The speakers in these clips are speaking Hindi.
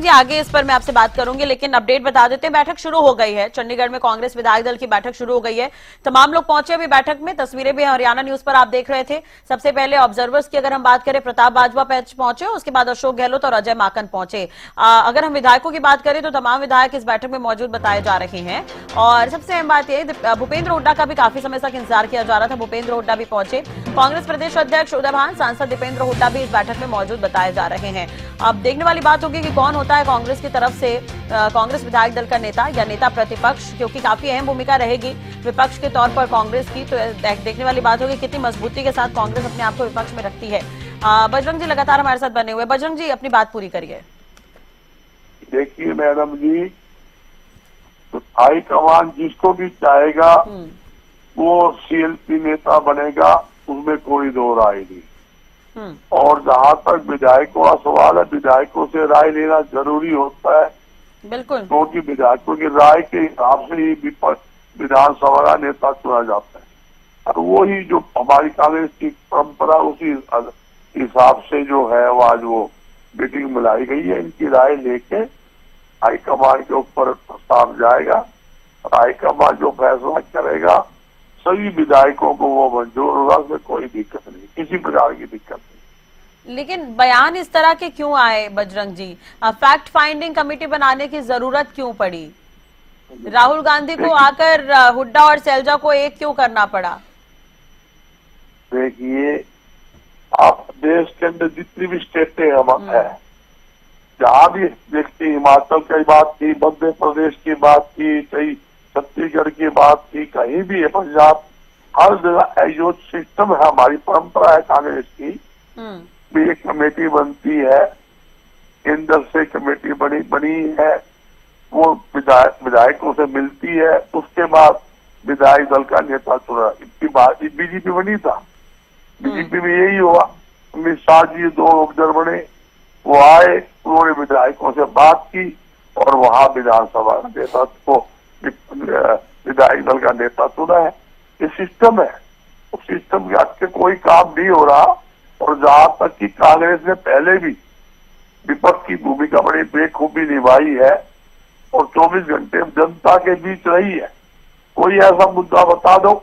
बजरंग जी आगे इस पर मैं आपसे बात करूंगी, लेकिन अपडेट बता देते हैं। बैठक शुरू हो गई है चंडीगढ़ में, कांग्रेस विधायक दल की बैठक शुरू हो गई है। तमाम लोग पहुंचे अभी बैठक में, तस्वीरें भी हरियाणा न्यूज पर आप देख रहे थे। सबसे पहले ऑब्जर्वर्स की अगर हम बात करें, प्रताप बाजवा पहुंचे, उसके बाद अशोक गहलोत और अजय माकन पहुंचे। अगर हम विधायकों की बात करें तो तमाम विधायक इस बैठक में मौजूद बताए जा रहे हैं। और सबसे अहम बात यह, भूपेंद्र हुड्डा का भी काफी समय तक इंतजार किया जा रहा था, भूपेंद्र हुड्डा भी पहुंचे। कांग्रेस प्रदेश अध्यक्ष उदय भान, सांसद दीपेंद्र हुड्डा भी इस बैठक में मौजूद बताए जा रहे हैं। अब देखने वाली बात होगी कि कौन होता है कांग्रेस की तरफ से कांग्रेस विधायक दल का नेता या नेता प्रतिपक्ष, क्योंकि काफी अहम भूमिका रहेगी विपक्ष के तौर पर कांग्रेस की। तो देखने वाली बात होगी कितनी मजबूती के साथ कांग्रेस अपने आप को विपक्ष में रखती है। बजरंग जी लगातार हमारे साथ बने हुए। बजरंग जी अपनी बात पूरी करिए। देखिए मैडम जी, तो हाईकमान जिसको भी चाहेगा वो सीएलपी नेता बनेगा, उसमें कोई दो राय नहीं। और जहाँ तक विधायकों का सवाल है, विधायकों से राय लेना जरूरी होता है, बिल्कुल, क्योंकि विधायकों की राय के हिसाब से ही विधानसभा का नेता चुना जाता है। और वही जो हमारी कांग्रेस की परंपरा, उसी हिसाब से जो है वो आज वो मीटिंग बुलाई गई है। इनकी राय लेके हाईकमान के ऊपर प्रस्ताव जाएगा, हाईकमान जो फैसला करेगा सभी विधायकों को वो मंजूर होगा, उसमें कोई दिक्कत नहीं, किसी प्रकार की दिक्कत नहीं। लेकिन बयान इस तरह के क्यों आए बजरंग जी? फैक्ट फाइंडिंग कमेटी बनाने की जरूरत क्यों पड़ी? राहुल गांधी को आकर हुड्डा और सैलजा को एक क्यों करना पड़ा? देखिए, आप देश के अंदर जितनी भी स्टेटें है, जहाँ भी देखते, हिमाचल की बात थी, मध्य प्रदेश की बात थी, कहीं छत्तीसगढ़ की बात थी, कहीं भी है, पंजाब, हर जगह जो सिस्टम है, हमारी परंपरा है कांग्रेस की, भी एक कमेटी बनती है, केंद्र से कमेटी बनी है, वो विधायकों से मिलती है, उसके बाद विधायक दल का नेता चुना। इतनी बात बीजेपी बनी था, बीजेपी में यही हुआ। अमित शाह जी दो ऑब्जर्वर बने, वो आए, उन्होंने विधायकों से बात की और वहां विधानसभा नेता को विधायक दल का नेता चुना है। ये सिस्टम है, उस सिस्टम के आगे कोई काम नहीं हो रहा। और जहां तक कि कांग्रेस ने पहले भी विपक्ष की भूमिका बड़ी बेखूबी निभाई है और 24 घंटे जनता के बीच रही है। कोई ऐसा मुद्दा बता दो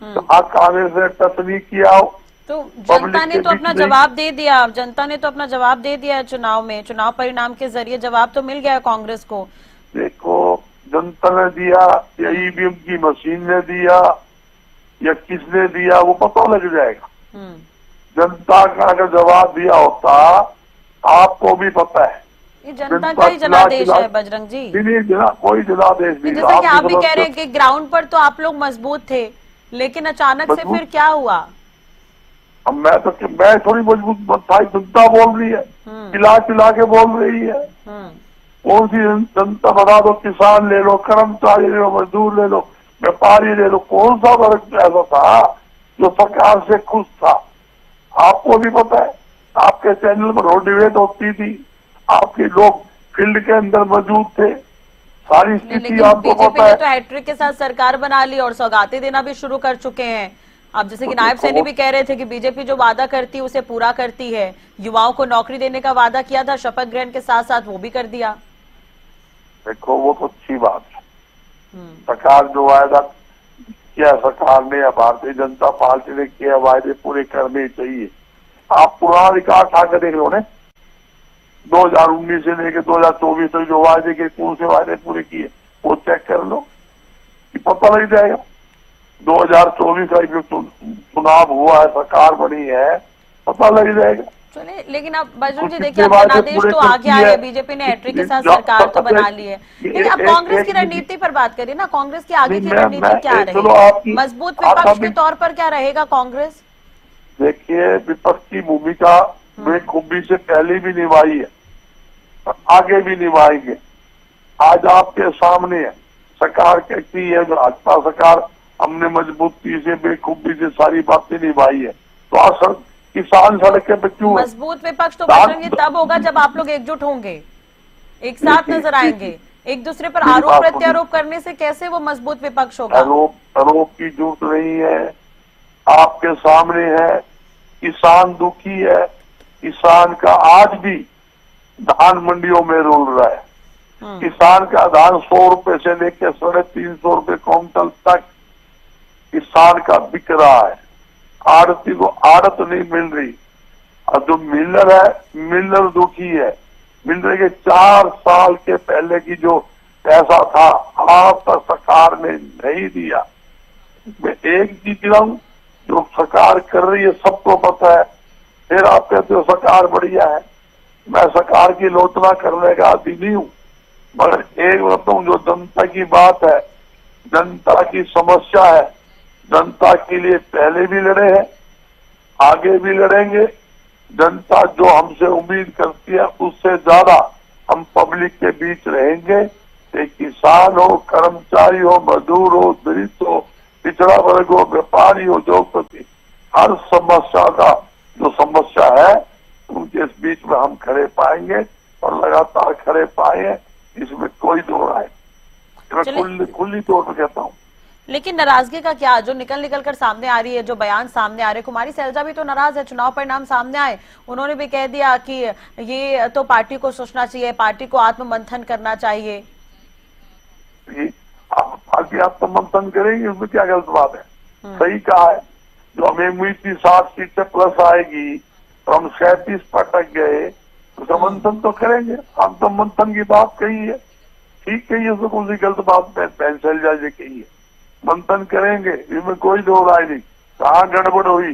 तो आज कांग्रेस ने टच नहीं किया हो। तो जनता ने तो अपना जवाब दे दिया, जनता ने तो अपना जवाब दे दिया चुनाव में, चुनाव परिणाम के जरिए जवाब तो मिल गया कांग्रेस को। देखो, जनता ने दिया या ईवीएम की मशीन ने दिया या किसने दिया, वो पता लग जाएगा। जनता का अगर जवाब दिया होता, आपको भी पता है, ये जनता का ही जनादेश है बजरंग जी। कोई जनादेश नहीं। जैसा कि आप भी कह रहे हैं कि ग्राउंड पर तो आप लोग मजबूत थे, लेकिन अचानक से फिर क्या हुआ? अब मैं थोड़ी मजबूत था, जनता बोल रही है, चिल्ला के बोल रही है। कौन सी जनता बता दो? किसान ले लो, कर्मचारी ले लो, मजदूर ले लो, व्यापारी ले लो, कौन सा वर्ग ऐसा था जो सरकार से खुश था? आपको भी पता है, आपके चैनल पर रोड डिबेट होती थी, आपके लोग फील्ड के अंदर मौजूद थे, सारी स्थिति आपको पता है। तो हैट्रिक के साथ सरकार बना ली और सौगातें देना भी शुरू कर चुके हैं। अब जैसे कि नायब सैनी भी कह रहे थे कि बीजेपी जो वादा करती है उसे पूरा करती है। युवाओं को नौकरी देने का वादा किया था, शपथ ग्रहण के साथ साथ वो भी कर दिया। देखो, वो तो अच्छी बात है, सरकार जो वायदा किया सरकार ने, भारतीय जनता पार्टी ने किया, वायदे पूरे करने चाहिए। आप पुराना रिकॉर्ड उठा कर देख लो ने, 2019 से लेकर 2024 तक जो वायदे के, कौन से वायदे पूरे किए, वो चेक कर लो, कि पता लग जाएगा। 2024 का जो चुनाव हुआ है, सरकार बनी है, पता लग जाएगा। चलिए, लेकिन अब बजरंग जी देखिए, जनादेश तो आ गया है, बीजेपी ने हैट्रिक के साथ सरकार तो बना ली है। लेकिन अब कांग्रेस की रणनीति पर बात करिए ना, कांग्रेस की आगे की रणनीति क्या रहेगी? मजबूत विपक्ष के तौर पर क्या रहेगा कांग्रेस? देखिए, विपक्ष की भूमिका बेखूबी से पहले भी निभाई है, आगे भी निभाएंगे। आज आपके सामने है, सरकार कहती है भाजपा सरकार, हमने मजबूती से बेखूबी से सारी बातें निभाई है, तो आज किसान सड़क पे क्यों? मजबूत विपक्ष तो बजरंग जी तब होगा जब आप लोग एकजुट होंगे, एक साथ नजर आएंगे। एक दूसरे पर आरोप प्रत्यारोप करने से कैसे वो मजबूत विपक्ष होगा? आरोप की जरूरत नहीं है, आपके सामने है, किसान दुखी है, किसान का आज भी धान मंडियों में रुल रहा है। किसान का धान 100 रुपए से लेकर 350 रुपए क्विंटल तक किसान का बिक रहा है। आड़ती को आड़त नहीं मिल रही, और जो मिलर है, मिलर दुखी है। मिलर के 4 साल के पहले की जो पैसा था आप तक सरकार ने नहीं दिया। मैं एक चीज दिलाऊं, जो सरकार कर रही है सबको पता है। फिर आप कहते हो सरकार बढ़िया है, मैं सरकार की आलोचना करने का आदि नहीं हूं, मगर एक बताऊं, जो जनता की बात है, जनता की समस्या है, जनता के लिए पहले भी लड़े हैं, आगे भी लड़ेंगे। जनता जो हमसे उम्मीद करती है उससे ज्यादा हम पब्लिक के बीच रहेंगे। एक किसान हो, कर्मचारी हो, मजदूर हो, दलित हो, पिछड़ा वर्ग हो, व्यापारी हो, उद्योगपति, हर समस्या का जो समस्या है उनके इस बीच में हम खड़े पाएंगे और लगातार खड़े पाए, इसमें कोई दो राय। मैं खुली तौर पर कहता हूँ। लेकिन नाराजगी का क्या, जो निकल कर सामने आ रही है, जो बयान सामने आ रहे, कुमारी सैलजा भी तो नाराज है। चुनाव परिणाम सामने आए, उन्होंने भी कह दिया कि ये तो पार्टी को सोचना चाहिए, पार्टी को आत्ममंथन करना चाहिए। पार्टी आत्ममंथन करेंगे, उसमें क्या गलत बात है? सही कहा है। जो हमें उम्मीद थी 60 सीट से प्लस आएगी तो हम 37 पटक गए, तो मंथन तो करेंगे। आत्ममंथन की बात कही है, ठीक कही है, उसमें कौन सी गलत बात सैलजा जी कही है। मंथन करेंगे, इसमें कोई दो राय नहीं। कहाँ गड़बड़ हुई,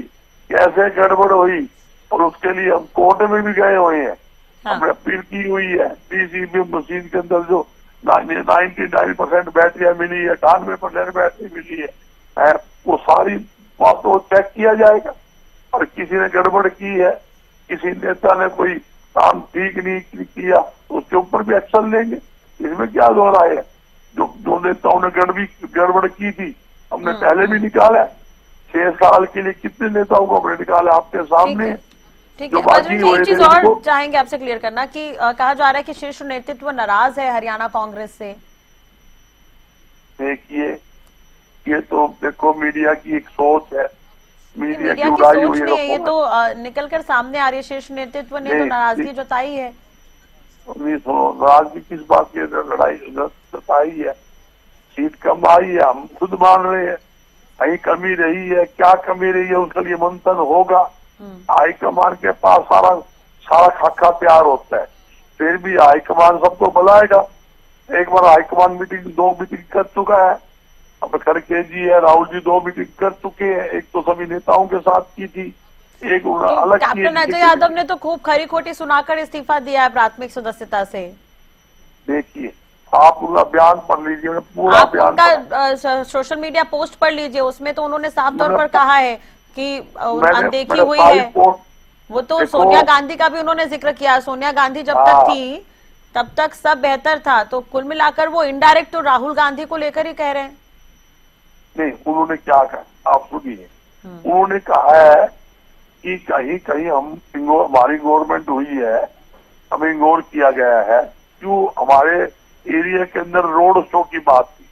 कैसे गड़बड़ हुई, और उसके लिए हम कोर्ट में भी गए हुए हैं। हमने अपील की हुई है। पीसीबी मशीन के अंदर जो 99% बैटरियां मिली है, 98% बैटरी मिली है, वो सारी बातों चेक किया जाएगा। और किसी ने गड़बड़ की है, किसी नेता ने कोई काम ठीक नहीं किया, उसके ऊपर भी एक्शन लेंगे। इसमें क्या दो राय है? जो नेताओं ने गड़बड़ की थी हमने पहले भी निकाला है। 6 साल के लिए कितने नेताओं को हमने निकाला, आपके सामने। ठीक है, एक चीज और चाहेंगे आपसे क्लियर करना कि कहा जा रहा है कि शीर्ष नेतृत्व नाराज है हरियाणा कांग्रेस से। देखिए, ये तो देखो मीडिया की एक सोच है, मीडिया की सोच नहीं है, ये तो निकल कर सामने आ रही है। शीर्ष नेतृत्व ने तो नाराजगी जताई है। नाराजगी किस बात की लड़ाई जताई है? सीट कम आई है, हम खुद मान रहे हैं। कहीं कमी रही है, क्या कमी रही है, उसके लिए मंथन होगा। हाईकमान के पास सारा खाका तैयार होता है, फिर भी हाईकमान सबको बुलाएगा। एक बार हाईकमान मीटिंग 2 मीटिंग कर चुका है, अब खड़गे जी है, राहुल जी 2 मीटिंग कर चुके हैं। एक तो सभी नेताओं के साथ की थी, एक अलग कैप्टन अजय यादव ने तो खूब खरी खोटी सुनाकर इस्तीफा दिया है प्राथमिक सदस्यता से। देखिए, आप पूरा बयान पढ़ लीजिए, पूरा बयान उनका सोशल मीडिया पोस्ट पढ़ लीजिए, उसमें तो उन्होंने साफ तौर पर कहा है कि अनदेखी हुई है। वो तो सोनिया गांधी का भी उन्होंने जिक्र किया। सोनिया गांधी जब तक थी तब तक सब बेहतर था, तो कुल मिलाकर वो इनडायरेक्ट तो राहुल गांधी को लेकर ही कह रहे हैं। नहीं, उन्होंने क्या कहा आप सुनिए। उन्होंने कहा है कि कहीं कहीं हमारी गवर्नमेंट हुई है, हमें इग्नोर किया गया है। क्यों? हमारे एरिया के अंदर रोड शो की बात थी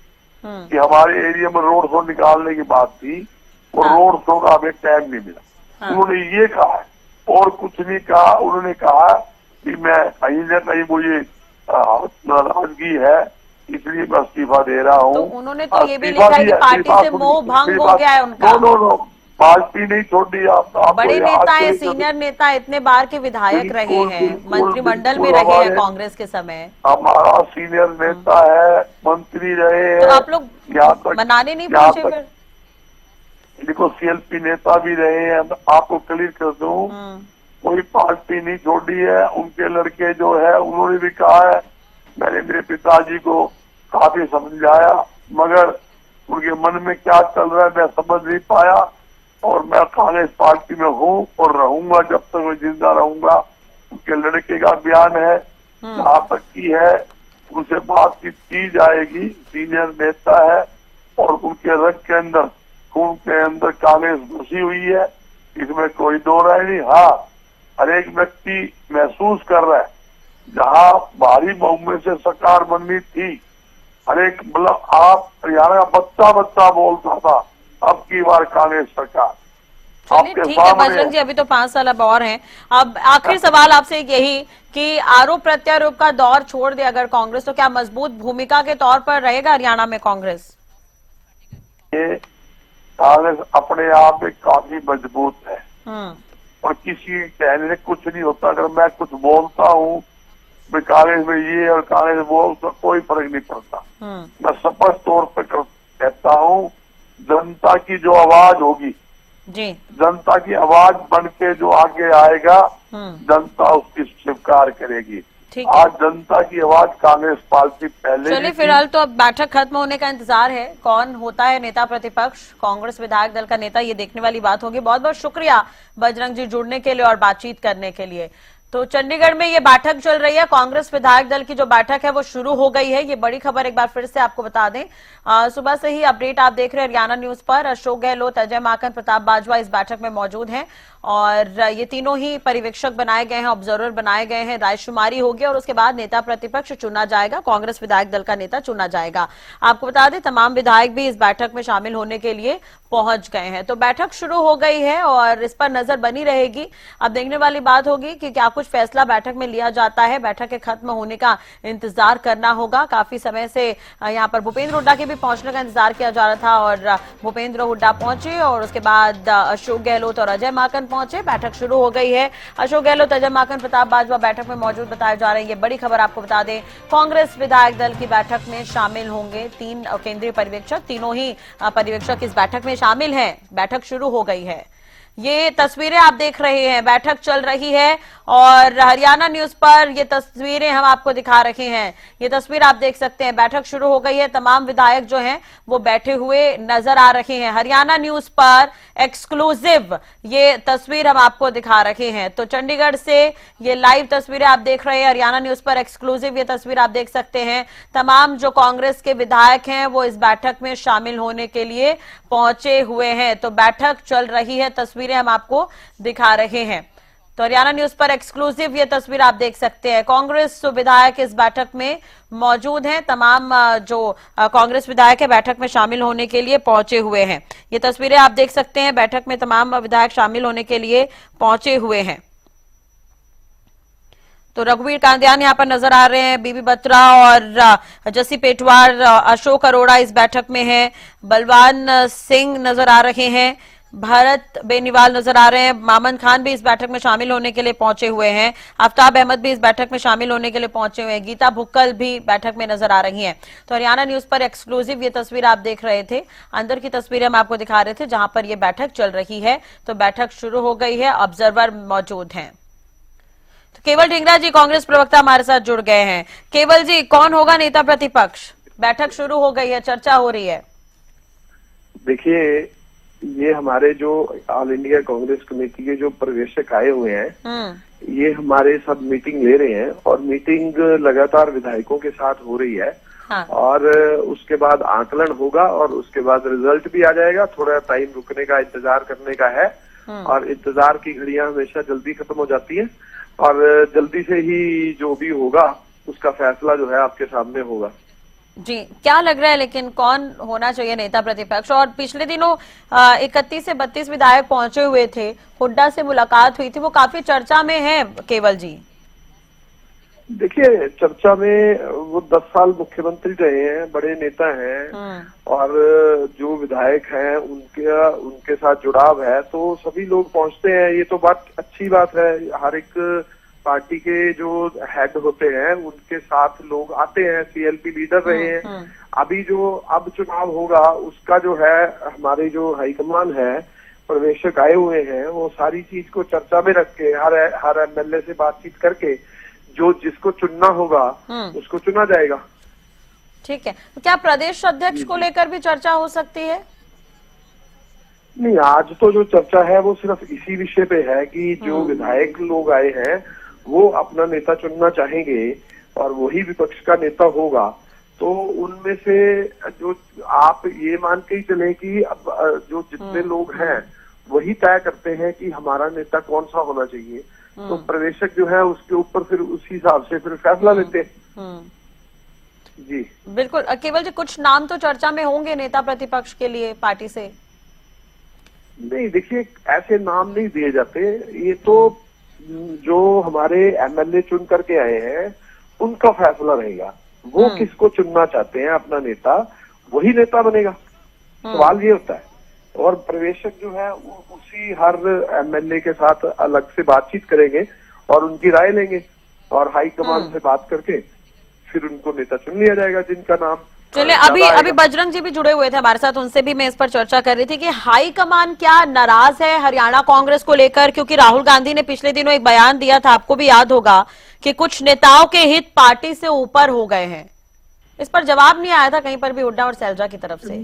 कि हमारे एरिया में रोड शो निकालने की बात थी, और रोड शो का हमें टाइम नहीं मिला। उन्होंने ये कहा है और कुछ नहीं कहा। उन्होंने कहा कि मैं कहीं न कहीं मुझे नाराजगी है, इसलिए मैं इस्तीफा दे रहा हूँ। तो उन्होंने तो ये भी लिखा है कि पार्टी से मोह भंग हो गया है उनका। नो, पार्टी नहीं छोड़ी। आप बड़े नेता है, सीनियर नेता, इतने बार के विधायक रहे हैं, मंत्रिमंडल में रहे हैं कांग्रेस के समय। हमारा सीनियर नेता है, मंत्री रहे हैं। तो आप लोग मनाने नहीं पहुंचे फिर? देखो, सीएलपी नेता भी रहे हैं। आपको क्लियर कर दूं, कोई पार्टी नहीं छोड़ी है। उनके लड़के जो है उन्होंने भी कहा है, मैंने मेरे पिताजी को काफी समझाया, मगर उनके मन में क्या चल रहा है मैं समझ नहीं पाया। और मैं कांग्रेस पार्टी में हूँ और रहूंगा जब तक मैं जिंदा रहूंगा। उनके लड़के का बयान है, जहाँ तक की है उनसे बातचीत की जाएगी। सीनियर नेता है और उनके रग के अंदर, खून के अंदर कांग्रेस घुसी हुई है, इसमें कोई दो राय नहीं। हाँ, हर एक व्यक्ति महसूस कर रहा है, जहाँ भारी बहुमत से सरकार बननी थी, हर एक मतलब आप हरियाणा का बच्चा बोलता था अब की बार कांग्रेस सरकार, चलिए आपके ठीक है सामने बजरंग जी, अभी तो 5 साल अब और हैं। अब आखिर सवाल आपसे यही कि आरोप प्रत्यारोप का दौर छोड़ दे अगर कांग्रेस, तो क्या मजबूत भूमिका के तौर पर रहेगा हरियाणा में कांग्रेस? ये कांग्रेस अपने आप में काफी मजबूत है हम्म। और किसी कहने से कुछ नहीं होता। अगर मैं कुछ बोलता हूँ कांग्रेस में ये और कांग्रेस में वो, उसका कोई फर्क नहीं पड़ता। मैं स्पष्ट तौर पर कहता हूँ, जनता की जो आवाज होगी, जी। जनता की आवाज बन के जो आगे आएगा, जनता उसकी स्वीकार करेगी। ठीक है। आज जनता की आवाज कांग्रेस पार्टी पहले चलिए भी थी। फिलहाल तो अब बैठक खत्म होने का इंतजार है, कौन होता है नेता प्रतिपक्ष, कांग्रेस विधायक दल का नेता, ये देखने वाली बात होगी। बहुत बहुत शुक्रिया बजरंग जी जुड़ने के लिए और बातचीत करने के लिए। तो चंडीगढ़ में ये बैठक चल रही है, कांग्रेस विधायक दल की जो बैठक है वो शुरू हो गई है। ये बड़ी खबर एक बार फिर से आपको बता दें, सुबह से ही अपडेट आप देख रहे हैं हरियाणा न्यूज पर। अशोक गहलोत, अजय माकन, प्रताप बाजवा इस बैठक में मौजूद हैं और ये तीनों ही पर्यवेक्षक बनाए गए हैं, ऑब्जर्वर बनाए गए हैं। रायशुमारी होगी और उसके बाद नेता प्रतिपक्ष चुना जाएगा, कांग्रेस विधायक दल का नेता चुना जाएगा। आपको बता दें तमाम विधायक भी इस बैठक में शामिल होने के लिए पहुंच गए हैं। तो बैठक शुरू हो गई है और इस पर नजर बनी रहेगी। अब देखने वाली बात होगी कि क्या कुछ फैसला बैठक में लिया जाता है। बैठक के खत्म होने का इंतजार करना होगा। काफी समय से यहाँ पर भूपेंद्र हुड्डा के भी पहुंचने का इंतजार किया जा रहा था और भूपेंद्र हुड्डा पहुंचे और उसके बाद अशोक गहलोत और अजय माकन पहुंचे। बैठक शुरू हो गई है। अशोक गहलोत, अजय माकन, प्रताप बाजवा बैठक में मौजूद बताए जा रहे हैं। ये बड़ी खबर आपको बता दें, कांग्रेस विधायक दल की बैठक में शामिल होंगे 3 केंद्रीय पर्यवेक्षक। तीनों ही पर्यवेक्षक इस बैठक में शामिल हैं। बैठक शुरू हो गई है। ये तस्वीरें आप देख रहे हैं, बैठक चल रही है और हरियाणा न्यूज पर ये तस्वीरें हम आपको दिखा रहे हैं। ये तस्वीर आप देख सकते हैं, बैठक शुरू हो गई है। तमाम विधायक जो हैं वो बैठे हुए नजर आ रहे हैं। हरियाणा न्यूज पर एक्सक्लूसिव ये तस्वीर हम आपको दिखा रहे हैं। तो चंडीगढ़ से ये लाइव तस्वीरें आप देख रहे हैं, हरियाणा न्यूज पर एक्सक्लूसिव ये तस्वीर आप देख सकते हैं। तमाम जो कांग्रेस के विधायक हैं वो इस बैठक में शामिल होने के लिए पहुंचे हुए हैं। तो बैठक चल रही है, तस्वीरें हम आपको दिखा रहे हैं। तो हरियाणा न्यूज पर एक्सक्लूसिव ये तस्वीर आप देख सकते हैं। कांग्रेस विधायक इस बैठक में मौजूद हैं। तमाम जो कांग्रेस विधायक है बैठक में शामिल होने के लिए पहुंचे हुए हैं। ये तस्वीरें आप देख सकते हैं, बैठक में तमाम विधायक शामिल होने के लिए पहुंचे हुए हैं। तो रघुवीर कांदियान यहाँ पर नजर आ रहे हैं, बीबी बत्रा और जसी पेटवार, अशोक अरोड़ा इस बैठक में है, बलवान सिंह नजर आ रहे हैं, भारत बेनीवाल नजर आ रहे हैं, मामन खान भी इस बैठक में शामिल होने के लिए पहुंचे हुए हैं, आफ्ताब अहमद भी इस बैठक में शामिल होने के लिए पहुंचे हुए हैं, गीता भुक्कल भी बैठक में नजर आ रही हैं। तो हरियाणा न्यूज पर एक्सक्लूसिव ये तस्वीर आप देख रहे थे। अंदर की तस्वीरें हम आपको दिखा रहे थे जहां पर ये बैठक चल रही है। तो बैठक शुरू हो गई है, ऑब्जर्वर मौजूद हैं। तो केवल ढींगरा जी कांग्रेस प्रवक्ता हमारे साथ जुड़ गए हैं। केवल जी, कौन होगा नेता प्रतिपक्ष? बैठक शुरू हो गई है, चर्चा हो रही है। देखिए, ये हमारे जो ऑल इंडिया कांग्रेस कमेटी के जो पर्यवेक्षक आए हुए हैं, ये हमारे सब मीटिंग ले रहे हैं और मीटिंग लगातार विधायकों के साथ हो रही है। हाँ। और उसके बाद आकलन होगा और उसके बाद रिजल्ट भी आ जाएगा। थोड़ा टाइम रुकने का, इंतजार करने का है और इंतजार की घड़ियां हमेशा जल्दी खत्म हो जाती है और जल्दी से ही जो भी होगा उसका फैसला जो है आपके सामने होगा। जी, क्या लग रहा है लेकिन कौन होना चाहिए नेता प्रतिपक्ष? और पिछले दिनों 31 से 32 विधायक पहुंचे हुए थे, हुड्डा से मुलाकात हुई थी, वो काफी चर्चा में है केवल जी। देखिए, चर्चा में वो 10 साल मुख्यमंत्री रहे हैं, बड़े नेता हैं और जो विधायक हैं उनके साथ जुड़ाव है, तो सभी लोग पहुंचते हैं। ये तो बात अच्छी बात है। हर एक पार्टी के जो हेड होते हैं उनके साथ लोग आते हैं, सीएलपी लीडर रहे हैं। अभी जो अब चुनाव होगा उसका जो है हमारे जो हाईकमान है, पर्यवेक्षक आए हुए हैं, वो सारी चीज को चर्चा में रख के हर एमएलए से बातचीत करके जो जिसको चुनना होगा उसको चुना जाएगा। ठीक है, तो क्या प्रदेश अध्यक्ष को लेकर भी चर्चा हो सकती है? नहीं, आज तो जो चर्चा है वो सिर्फ इसी विषय पे है कि जो विधायक लोग आए हैं वो अपना नेता चुनना चाहेंगे और वही विपक्ष का नेता होगा। तो उनमें से जो आप ये मान के ही चले कि अब जो जितने लोग हैं वही तय करते हैं कि हमारा नेता कौन सा होना चाहिए। तो प्रवेशक जो है उसके ऊपर फिर उसी हिसाब से फिर फैसला लेते हैं। जी बिल्कुल। केवल जी, कुछ नाम तो चर्चा में होंगे नेता प्रतिपक्ष के लिए पार्टी से? नहीं, देखिए ऐसे नाम नहीं दिए जाते। ये तो जो हमारे एमएलए चुन करके आए हैं उनका फैसला रहेगा। वो किसको चुनना चाहते हैं अपना नेता, वही नेता बनेगा। सवाल ये होता है। और पर्यवेक्षक जो है वो उसी हर एमएलए के साथ अलग से बातचीत करेंगे और उनकी राय लेंगे और हाईकमान से बात करके फिर उनको नेता चुन लिया जाएगा जिनका नाम। चलिए, अभी बजरंग जी भी जुड़े हुए थे हमारे साथ, उनसे भी मैं इस पर चर्चा कर रही थी कि हाईकमान क्या नाराज है हरियाणा कांग्रेस को लेकर, क्योंकि राहुल गांधी ने पिछले दिनों एक बयान दिया था, आपको भी याद होगा, कि कुछ नेताओं के हित पार्टी से ऊपर हो गए हैं। इस पर जवाब नहीं आया था कहीं पर भी हुड्डा और सैलजा की तरफ से।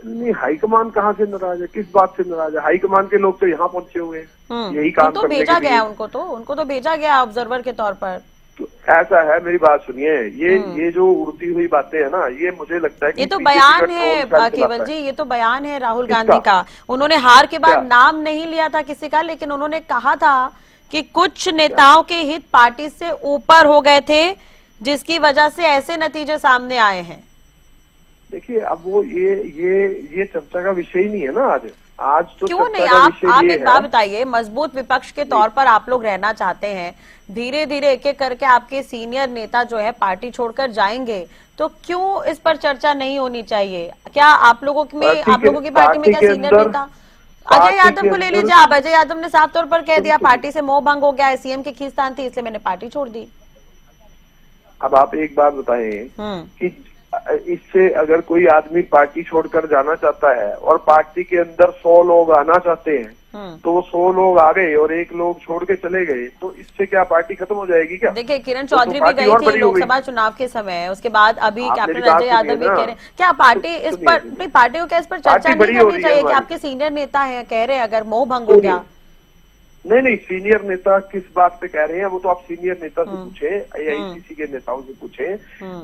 नहीं, हाईकमान कहाँ से नाराज है, किस बात से नाराज है? हाईकमान के लोग तो यहाँ पहुंचे हुए हैं यही काम तो करने भेजा के लिए। गया उनको तो भेजा गया ऑब्जर्वर के तौर पर। तो ऐसा है, मेरी बात सुनिए, ये जो उड़ती हुई बातें है ना, ये मुझे लगता है कि ये तो पीछे बयान से है कंट्रोल केवल चलाता जी, है। ये तो बयान है राहुल गांधी का। उन्होंने हार के बाद क्या? नाम नहीं लिया था किसी का, लेकिन उन्होंने कहा था कि कुछ नेताओं के हित पार्टी से ऊपर हो गए थे, जिसकी वजह से ऐसे नतीजे सामने आए हैं। देखिए, अब वो ये चर्चा का विषय ही नहीं है ना आज तो क्यों चर्चा नहीं? का आप विषय ये एक बात है। बताइए, मजबूत विपक्ष के तौर पर आप लोग रहना चाहते हैं, धीरे धीरे एक एक करके आपके सीनियर नेता जो है पार्टी छोड़कर जाएंगे, तो क्यों इस पर चर्चा नहीं होनी चाहिए? क्या आप लोगों की पार्टी में क्या सीनियर नेता अजय यादव को ले लीजिए आप। अजय यादव ने साफ तौर पर कह दिया पार्टी से मोह भंग हो गया है, सीएम की खींचतान थी इसलिए मैंने पार्टी छोड़ दी। अब आप एक बात बताएं कि इससे अगर कोई आदमी पार्टी छोड़कर जाना चाहता है और पार्टी के अंदर 100 लोग आना चाहते हैं, तो वो 100 लोग आ गए और एक लोग छोड़ के चले गए, तो इससे क्या पार्टी खत्म हो जाएगी क्या? देखिए, किरण चौधरी भी गई थी लोकसभा चुनाव के समय, उसके बाद अभी कैप्टन अजय यादव भी कह रहे हैं। क्या पार्टी इस पर, पार्टी को क्या इस पर चर्चा नहीं करनी चाहिए कि आपके सीनियर नेता हैं कह रहे हैं अगर मोह भंग हो गया? नहीं, सीनियर नेता किस बात पे कह रहे हैं वो तो आप सीनियर नेता से पूछे, एआईसीसी के नेताओं से पूछे।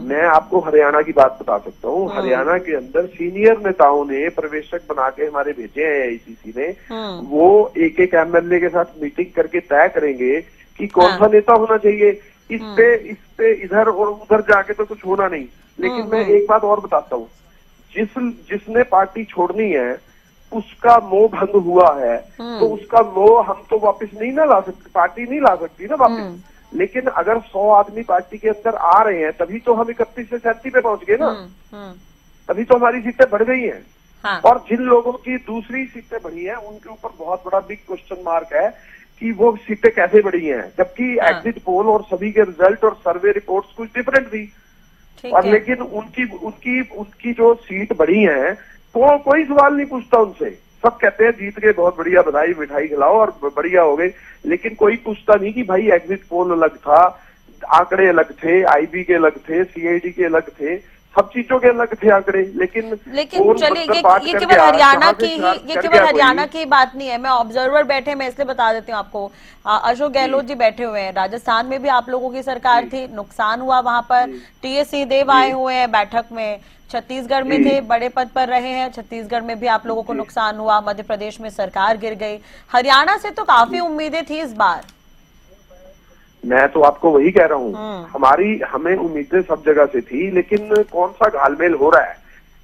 मैं आपको हरियाणा की बात बता सकता हूँ। हरियाणा के अंदर सीनियर नेताओं ने पर्यवेक्षक बना के हमारे भेजे हैं एआईसीसी ने। वो एक एक एमएलए के साथ मीटिंग करके तय करेंगे कि कौन सा नेता होना चाहिए। इस पे इधर और उधर जाके तो कुछ होना नहीं। लेकिन मैं एक बात और बताता हूँ, जिसने पार्टी छोड़नी है उसका मोह भंग हुआ है, तो उसका मोह हम तो वापस नहीं ना ला सकते, पार्टी नहीं ला सकती ना वापस। लेकिन अगर 100 आदमी पार्टी के अंदर आ रहे हैं तभी तो हम 31 से 37 पे पहुंच गए ना, तभी तो हमारी सीटें बढ़ गई हैं। हाँ। और जिन लोगों की दूसरी सीटें बढ़ी हैं उनके ऊपर बहुत बड़ा बिग क्वेश्चन मार्क है कि वो सीटें कैसे बढ़ी हैं, जबकि एग्जिट पोल और सभी के रिजल्ट और सर्वे रिपोर्ट्स कुछ डिफरेंट थी। और लेकिन उनकी जो सीट बढ़ी है तो कोई सवाल नहीं पूछता उनसे, सब कहते हैं जीत गए, बहुत बढ़िया, बधाई मिठाई खिलाओ और बढ़िया हो गए। लेकिन कोई पूछता नहीं कि भाई एग्जिट पोल अलग था, आंकड़े अलग थे, आईबी के अलग थे, सीआईडी के अलग थे, सब चीजों के अलग थे आंकड़े। लेकिन चलिए, ये केवल हरियाणा की बात नहीं है। मैं ऑब्जर्वर बैठे, मैं इसलिए बता देती हूँ आपको, अशोक गहलोत जी बैठे हुए हैं, राजस्थान में भी आप लोगों की सरकार थी, नुकसान हुआ वहां पर। टीएस सिंहदेव आए हुए हैं बैठक में, छत्तीसगढ़ में थे, बड़े पद पर रहे हैं, छत्तीसगढ़ में भी आप लोगों को नुकसान हुआ, मध्य प्रदेश में सरकार गिर गई। हरियाणा से तो काफी उम्मीदें थी इस बार। मैं तो आपको वही कह रहा हूँ, हमें उम्मीदें सब जगह से थी, लेकिन कौन सा घालमेल हो रहा है,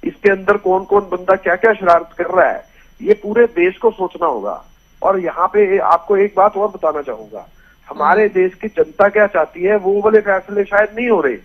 इसके अंदर कौन कौन बंदा क्या क्या शरारत कर रहा है, ये पूरे देश को सोचना होगा। और यहाँ पे आपको एक बात और बताना चाहूंगा, हमारे देश की जनता क्या चाहती है, वो वाले फैसले शायद नहीं हो रहे,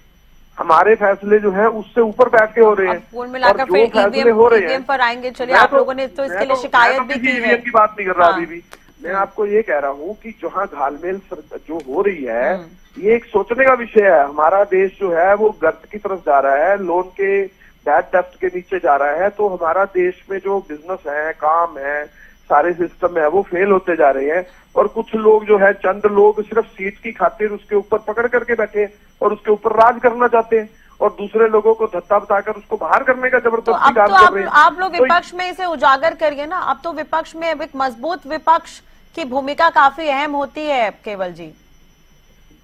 हमारे फैसले जो है उससे ऊपर बैठ के हो रहे हैं। कुल मिलाकर फिर फैसले हो रहे हैं पर आएंगे। चलिए, आप लोगों ने तो इसके लिए शिकायत भी की है। की बात नहीं कर रहा अभी भी, मैं आपको ये कह रहा हूँ कि जहाँ घालमेल जो हो रही है, ये एक सोचने का विषय है। हमारा देश जो है वो गर्त की तरफ जा रहा है, लोन के बैड डेप्ट के नीचे जा रहा है। तो हमारा देश में जो बिजनेस है, काम है, सारे सिस्टम है, वो फेल होते जा रहे हैं। और कुछ लोग जो है, चंद लोग सिर्फ सीट की खातिर उसके ऊपर पकड़ करके बैठे और उसके ऊपर राज करना चाहते हैं और दूसरे लोगों को धत्ता बताकर उसको बाहर करने का जबरदस्ती काम कर रहे हैं। आप लोग विपक्ष में इसे उजागर करिए ना। अब तो विपक्ष में एक मजबूत विपक्ष की भूमिका काफी अहम होती है केवल जी।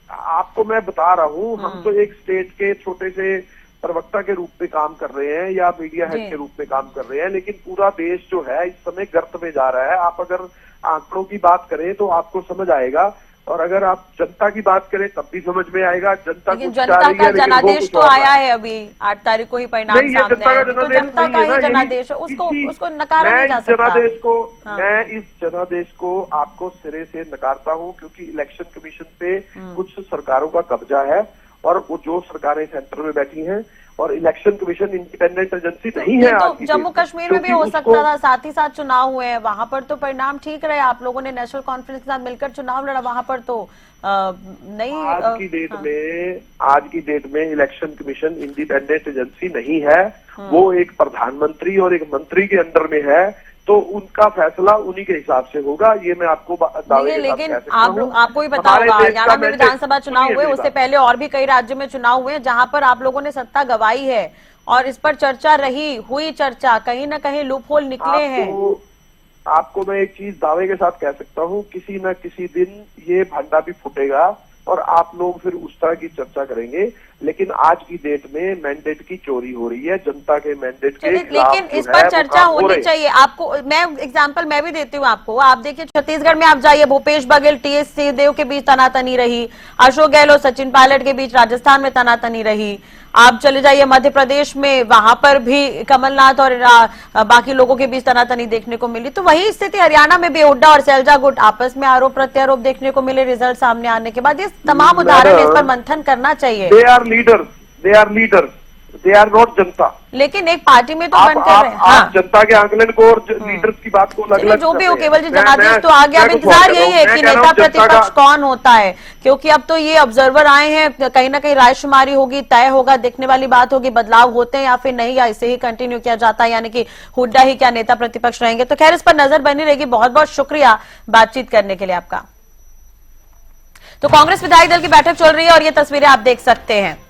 आपको मैं बता रहा हूँ, हम तो एक स्टेट के छोटे से प्रवक्ता के रूप में काम कर रहे हैं या मीडिया हेड के रूप में काम कर रहे हैं, लेकिन पूरा देश जो है इस समय गर्त में जा रहा है। आप अगर आंकड़ों की बात करें तो आपको समझ आएगा। और अगर आप जनता की बात करें तब भी समझ में आएगा जनता लेकिन कुछ चाह जनता रही का है, लेकिन वो जनादेश कुछ तो और आया है। है अभी 8 तारीख को ही परिणाम नहीं, ये सामने जनता आए का तो जनादेश जनता नहीं का है ना, ही यही जनादेश है, उसको इसी- उसको नकारा मैं नहीं जा इस सकता। जनादेश को हाँ। मैं इस जनादेश को आपको सिरे से नकारता हूं, क्योंकि इलेक्शन कमीशन पे कुछ सरकारों का कब्जा है और वो जो सरकारें सेंटर में बैठी हैं, और इलेक्शन कमीशन इंडिपेंडेंट एजेंसी नहीं है ये आज तो की जम्मू डेट में, कश्मीर में भी क्योंकि हो उसको- सकता था, साथ ही साथ चुनाव हुए हैं वहां पर तो परिणाम ठीक रहे, आप लोगों ने नेशनल कॉन्फ्रेंस के साथ मिलकर चुनाव लड़ा, वहां पर तो नहीं आज की डेट हाँ। में आज की डेट में इलेक्शन कमीशन इंडिपेंडेंट एजेंसी नहीं है, वो एक प्रधानमंत्री और एक मंत्री के अंडर में है, तो उनका फैसला उन्हीं के हिसाब से होगा। ये मैं आपको दावे के साथ लेकिन कह सकता हूं। आपको भी पता हमारे होगा देश का हरियाणा में mandate- विधानसभा चुनाव सुनिए हुए, मेरी उससे बात। पहले और भी कई राज्यों में चुनाव हुए जहां पर आप लोगों ने सत्ता गवाई है और इस पर चर्चा हुई चर्चा, कहीं ना कहीं लूपहोल निकले हैं। आपको मैं एक चीज दावे के साथ कह सकता हूँ, किसी न किसी दिन ये भांडा भी फूटेगा और आप लोग फिर उस तरह की चर्चा करेंगे, लेकिन आज की डेट में मैंडेट की चोरी हो रही है, जनता के मैंडेट के खिलाफ लेकिन जो इस है, पर वो चर्चा काम हो होनी रहे हैं। चाहिए। आपको मैं एग्जांपल मैं भी देती हूँ आपको, आप देखिए छत्तीसगढ़ में आप जाइए, भूपेश बघेल टीएस सिंहदेव के बीच तनातनी रही, अशोक गहलोत सचिन पायलट के बीच राजस्थान में तनातनी रही, आप चले जाइए मध्य प्रदेश में, वहां पर भी कमलनाथ और बाकी लोगों के बीच तनातनी देखने को मिली। तो वही स्थिति हरियाणा में भी हुड्डा और सैलजा गुट आपस में आरोप प्रत्यारोप देखने को मिले रिजल्ट सामने आने के बाद। ये तमाम उदाहरण, इस पर मंथन करना चाहिए। They are leaders, they are not जनता। लेकिन एक पार्टी में तो आप बन कर रहे हैं। आप जनता के आंकलन को और लीडर्स की बात को अलग चलिए, अलग जो भी कर हो, रहे हैं। केवल जी मैं- जनादेश मैं- तो आ गया। अब मैं कुछ इंतजार और कह यही रहा है हूं। कि मैं कह रहा नेता हूं जनता प्रतिपक्ष का- कौन होता है, क्योंकि अब तो ये ऑब्जर्वर आए हैं, कहीं ना कहीं रायशुमारी होगी, तय होगा, देखने वाली बात होगी बदलाव होते हैं या फिर नहीं, या इसे ही कंटिन्यू किया जाता है, यानी कि हुड्डा ही क्या नेता प्रतिपक्ष रहेंगे। तो खैर, इस पर नजर बनी रहेगी। बहुत बहुत शुक्रिया बातचीत करने के लिए आपका। तो कांग्रेस विधायक दल की बैठक चल रही है और ये तस्वीरें आप देख सकते हैं।